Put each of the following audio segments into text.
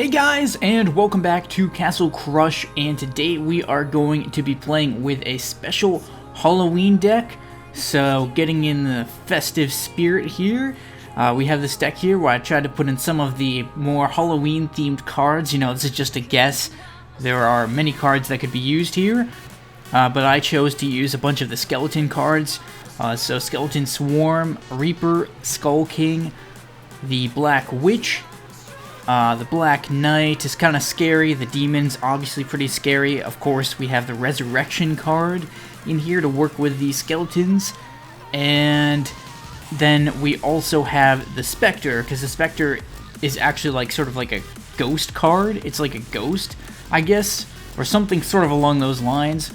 Hey guys, and welcome back to Castle Crush, and today we are going to be playing with a special Halloween deck. So getting in the festive spirit here, we have this deck here where I tried to put in some of the more Halloween themed cards. You know, this is just a guess. There are many cards that could be used here, but I chose to use a bunch of the skeleton cards. So Skeleton Swarm, Reaper, Skull King, the Black Witch, the Black Knight is kind of scary. The Demon's obviously pretty scary. Of course, we have the Resurrection card in here to work with the skeletons. And then we also have the Spectre, because the Spectre is actually like sort of like a ghost card. It's like a ghost, I guess, or something sort of along those lines.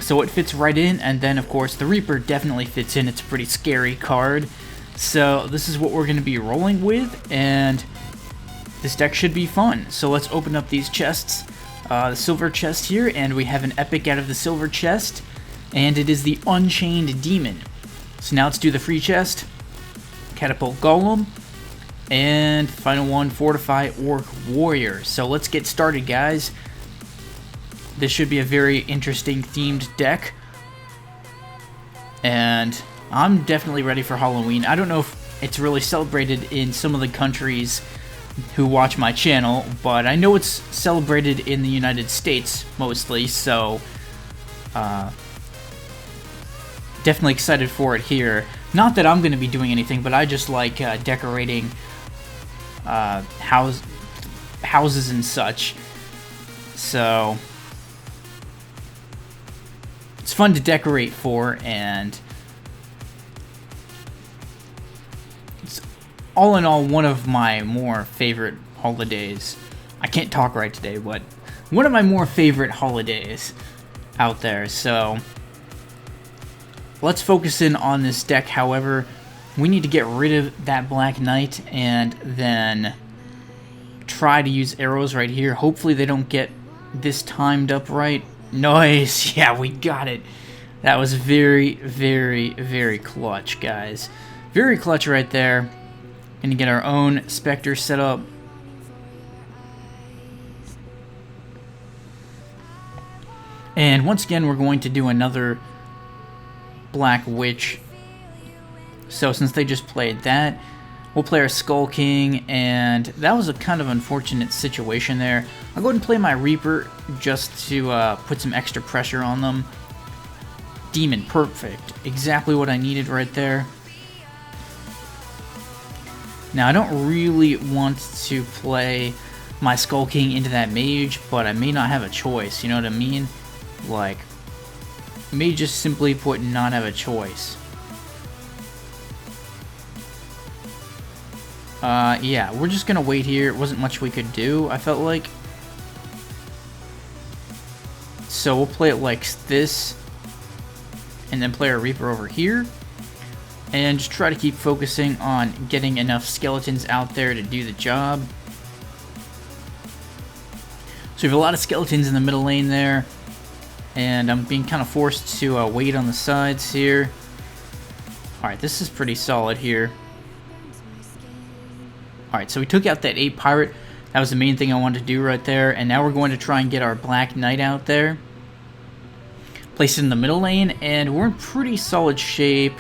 So it fits right in. And then, of course, the Reaper definitely fits in. It's a pretty scary card. So this is what we're going to be rolling with, and this deck should be fun. So let's open up these chests. The silver chest here, and we have an epic out of the silver chest, and it is the Unchained Demon. So now let's do the free chest. Catapult Golem, and final one, Fortify Orc Warrior. So let's get started, guys. This should be a very interesting themed deck, and I'm definitely ready for Halloween. I don't know if it's really celebrated in some of the countries who watch my channel, but I know it's celebrated in the United States mostly, so definitely excited for it here. Not that I'm going to be doing anything, but I just like decorating houses and such, so it's fun to decorate for, and all in all, one of my more favorite holidays. I can't talk right today, but one of my more favorite holidays out there. So let's focus in on this deck. However, we need to get rid of that Black Knight and then try to use arrows right here. Hopefully they don't get this timed up right. Nice. Yeah, we got it. That was very, very, very clutch, guys. Very clutch right there. Gonna get our own Spectre set up. And once again, we're going to do another Black Witch. So since they just played that, we'll play our Skull King, and that was a kind of unfortunate situation there. I'll go ahead and play my Reaper just to put some extra pressure on them. Demon, perfect. Exactly what I needed right there. Now, I don't really want to play my Skull King into that mage, but I may not have a choice, you know what I mean? Like, I may just simply put not have a choice. Yeah, we're just gonna wait here. It wasn't much we could do, I felt like. So we'll play it like this, and then play our Reaper over here. And just try to keep focusing on getting enough skeletons out there to do the job. So we have a lot of skeletons in the middle lane there. And I'm being kind of forced to wait on the sides here. Alright, this is pretty solid here. Alright, so we took out that 8 pirate. That was the main thing I wanted to do right there. And now we're going to try and get our Black Knight out there. Place it in the middle lane, and we're in pretty solid shape.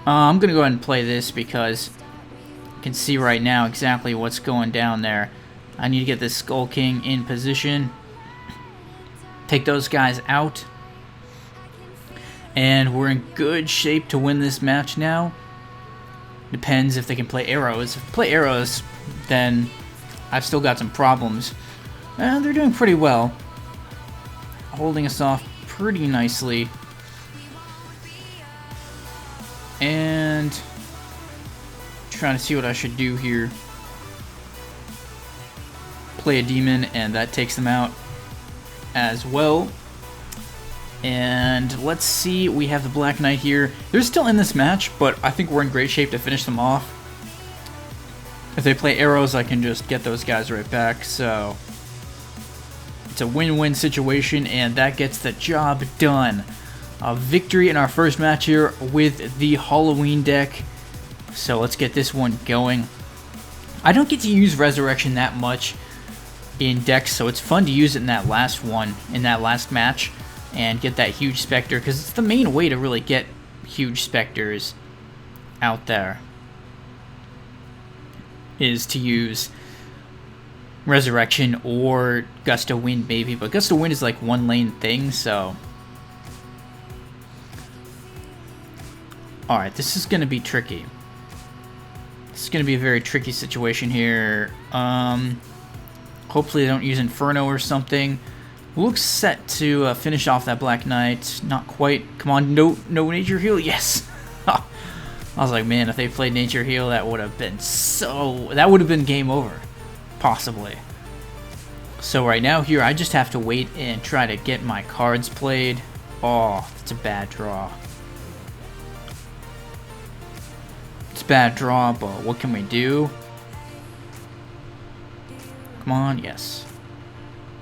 I'm going to go ahead and play this because I can see right now exactly what's going down there. I need to get this Skull King in position. Take those guys out. And we're in good shape to win this match now. Depends if they can play arrows. If they play arrows, then I've still got some problems. And they're doing pretty well. Holding us off pretty nicely. And trying to see what I should do here. Play a demon, and that takes them out as well. And let's see, we have the Black Knight here. They're still in this match, but I think we're in great shape to finish them off. If they play arrows, I can just get those guys right back. So it's a win-win situation, and that gets the job done. A victory in our first match here with the Halloween deck. So let's get this one going. I don't get to use Resurrection that much. in decks, so it's fun to use it in that last one, in that last match, and get that huge Spectre, because it's the main way to really get huge Spectres out there, is to use Resurrection or Gust of Wind maybe, but Gust of Wind is like one lane thing, so... Alright, this is going to be tricky. This is going to be a very tricky situation here. Hopefully they don't use Inferno or something. Looks set to finish off that Black Knight. Not quite. Come on, no Nature Heal. Yes! I was like, man, if they played Nature Heal, that would have been so... That would have been game over. Possibly. So right now here, I just have to wait and try to get my cards played. Oh, that's a bad draw. It's a bad draw, but what can we do? Come on, yes.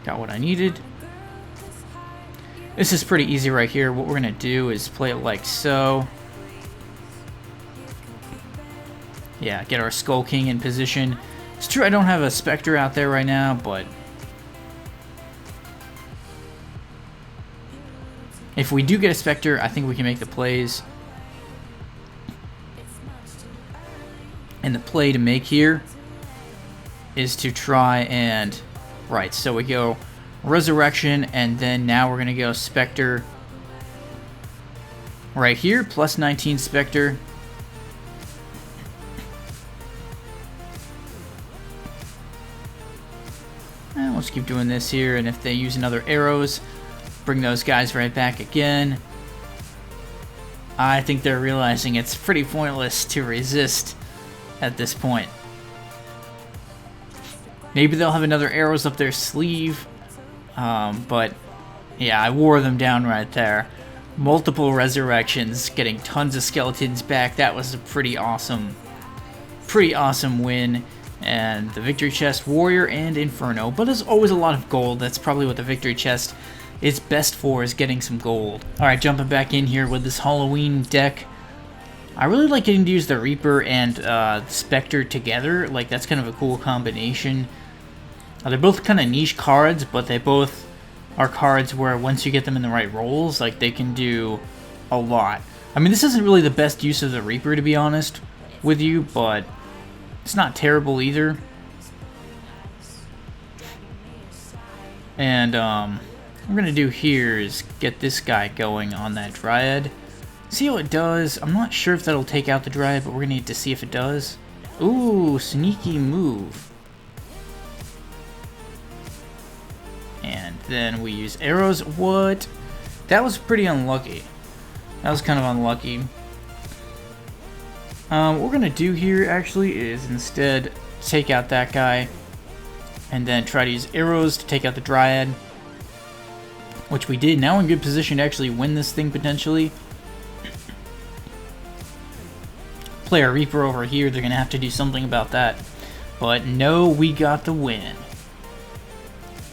Got what I needed. This is pretty easy right here. What we're going to do is play it like so. Yeah, get our Skull King in position. It's true I don't have a Spectre out there right now, but... if we do get a Spectre, I think we can make the plays. And the play to make here is to try and... Right, so we go Resurrection, and then now we're going to go Spectre right here, plus 19 Spectre. And let's keep doing this here, and if they use another arrows, bring those guys right back again. I think they're realizing it's pretty pointless to resist at this point. Maybe they'll have another arrows up their sleeve, but yeah, I wore them down right there. Multiple resurrections, getting tons of skeletons back. That was a pretty awesome win. And the victory chest, Warrior and Inferno, but there's always a lot of gold. That's probably what the victory chest is best for, is getting some gold. Alright, jumping back in here with this Halloween deck. I really like getting to use the Reaper and Spectre together. Like, that's kind of a cool combination. They're both kind of niche cards, but they both are cards where once you get them in the right roles, like, they can do a lot. I mean, this isn't really the best use of the Reaper, to be honest with you, but it's not terrible either. And what we're going to do here is get this guy going on that Dryad. See how it does. I'm not sure if that'll take out the Dryad, but we're going to need to see if it does. Ooh, sneaky move. And then we use arrows. What? That was pretty unlucky. That was kind of unlucky. What we're going to do here, actually, is instead take out that guy and then try to use arrows to take out the Dryad, which we did. Now we're in good position to actually win this thing, potentially. Play our Reaper over here. They're going to have to do something about that. But no, we got the win.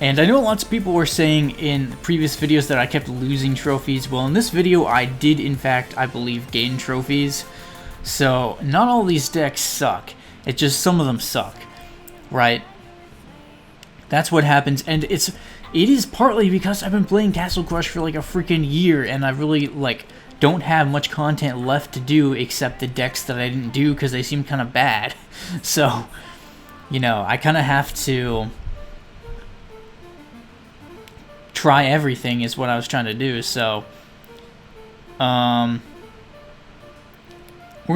And I know lots of people were saying in previous videos that I kept losing trophies. Well, in this video, I did, in fact, I believe, gain trophies. So, not all these decks suck. It's just some of them suck, right? That's what happens, and it is partly because I've been playing Castle Crush for like a freaking year, and I really, like, don't have much content left to do except the decks that I didn't do because they seem kind of bad. So, you know, I kind of have to try everything is what I was trying to do. So, we're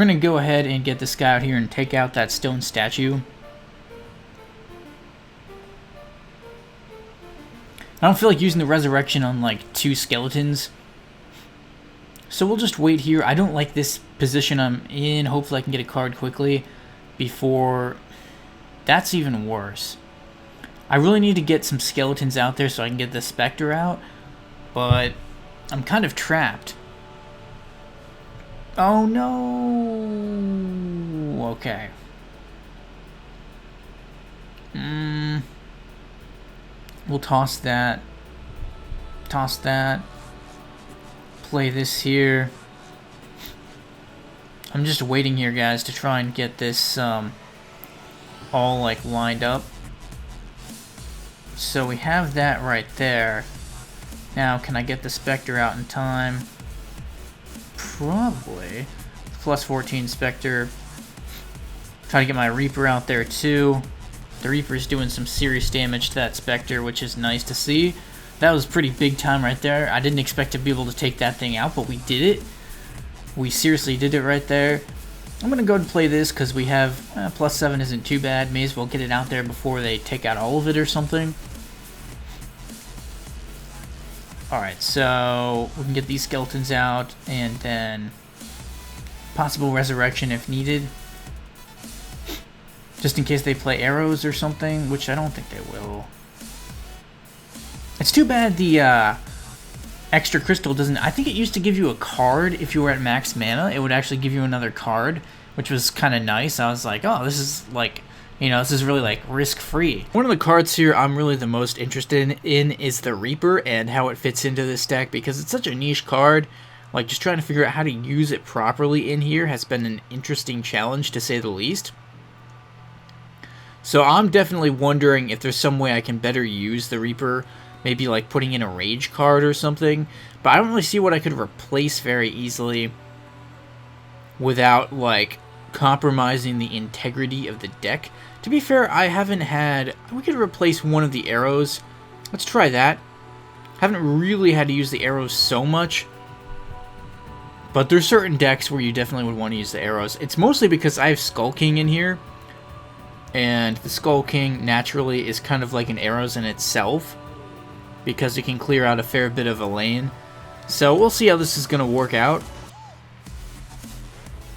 going to go ahead and get this guy out here and take out that stone statue. I don't feel like using the resurrection on like 2 skeletons. So we'll just wait here. I don't like this position I'm in. Hopefully I can get a card quickly before... That's even worse. I really need to get some skeletons out there so I can get the Spectre out. But I'm kind of trapped. Oh no! Okay. We'll toss that. Toss that. Play this here. I'm just waiting here, guys, to try and get this all like lined up. So we have that right there. Now, can I get the Spectre out in time? Probably. Plus 14 Spectre. Try to get my Reaper out there too. The Reaper's doing some serious damage to that Spectre, which is nice to see. That was pretty big time right there. I didn't expect to be able to take that thing out, but we did it. We seriously did it right there. I'm going to go and play this because we have plus 7 isn't too bad. May as well get it out there before they take out all of it or something. Alright, so we can get these skeletons out and then possible resurrection if needed. Just in case they play arrows or something, which I don't think they will. It's too bad the extra crystal doesn't... I think it used to give you a card if you were at max mana. It would actually give you another card, which was kind of nice. I was like, oh, this is like... You know, this is really like risk-free. One of the cards here I'm really the most interested in is the Reaper and how it fits into this deck because it's such a niche card. Like, just trying to figure out how to use it properly in here has been an interesting challenge, to say the least. So I'm definitely wondering if there's some way I can better use the Reaper. Maybe like putting in a Rage card or something. But I don't really see what I could replace very easily without, like, compromising the integrity of the deck. To be fair, I haven't had... We could replace one of the arrows. Let's try that. Haven't really had to use the arrows so much. But there's certain decks where you definitely would want to use the arrows. It's mostly because I have Skull King in here. And the Skull King naturally is kind of like an arrows in itself. Because it can clear out a fair bit of a lane. So we'll see how this is going to work out.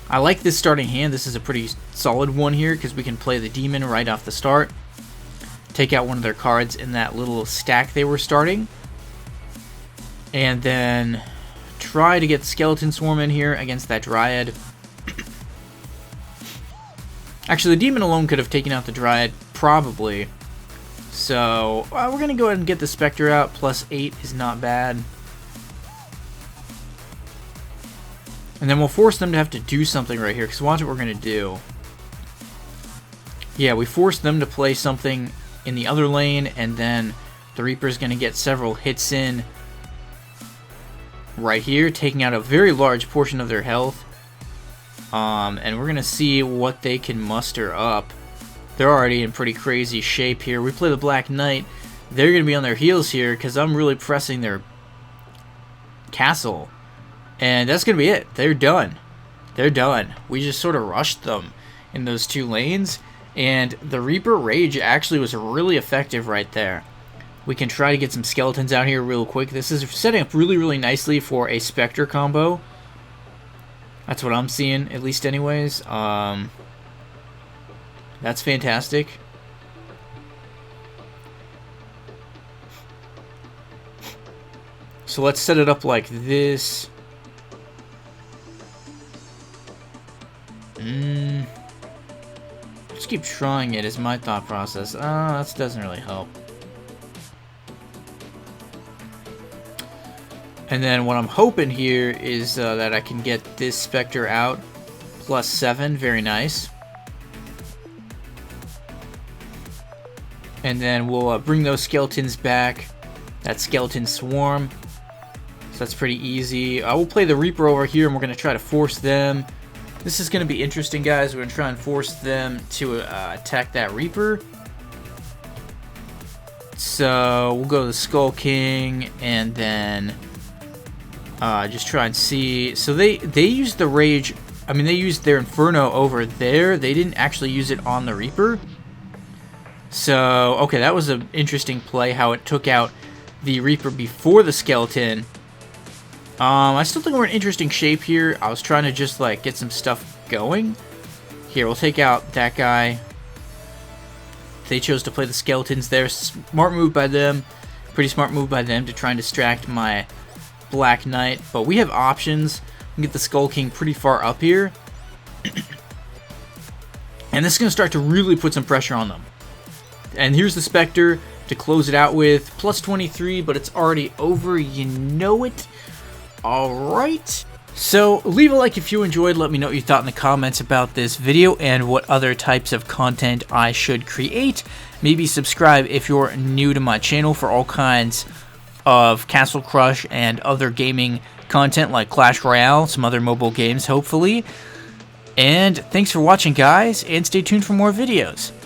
I like this starting hand. This is a pretty solid one here because we can play the demon right off the start. Take out one of their cards in that little stack they were starting. And then try to get Skeleton Swarm in here against that Dryad. Actually, the demon alone could have taken out the Dryad, probably. So we're going to go ahead and get the Spectre out. Plus 8 is not bad. And then we'll force them to have to do something right here, because watch what we're going to do. Yeah, we force them to play something in the other lane, and then the Reaper's going to get several hits in right here, taking out a very large portion of their health. And we're going to see what they can muster up. They're already in pretty crazy shape here. We play the Black Knight. They're going to be on their heels here, because I'm really pressing their castle. And that's going to be it. They're done. They're done. We just sort of rushed them in those two lanes. And the Reaper Rage actually was really effective right there. We can try to get some skeletons out here real quick. This is setting up really, really nicely for a Spectre combo. That's what I'm seeing, at least anyways. That's fantastic. So let's set it up like this. Just keep trying it is my thought process. That doesn't really help. And then what I'm hoping here is that I can get this Spectre out. Plus 7, very nice. And then we'll bring those skeletons back. That Skeleton Swarm. So that's pretty easy. I will play the Reaper over here, and we're going to try to force them. This is going to be interesting, guys. We're going to try and force them to attack that Reaper. So we'll go to the Skull King, and then just try and see. So they used the Rage. I mean, they used their Inferno over there. They didn't actually use it on the Reaper. So, okay, that was an interesting play, how it took out the Reaper before the Skeleton. I still think we're in interesting shape here. I was trying to just, like, get some stuff going. Here, we'll take out that guy. They chose to play the Skeletons there. Smart move by them. Pretty smart move by them to try and distract my Black Knight. But we have options. We can get the Skull King pretty far up here. And this is going to start to really put some pressure on them. And here's the Spectre to close it out with. Plus 23, but it's already over. You know it. Alright. So leave a like if you enjoyed, let me know what you thought in the comments about this video and what other types of content I should create. Maybe subscribe if you're new to my channel for all kinds of Castle Crush and other gaming content like Clash Royale, some other mobile games hopefully. And thanks for watching guys, and stay tuned for more videos.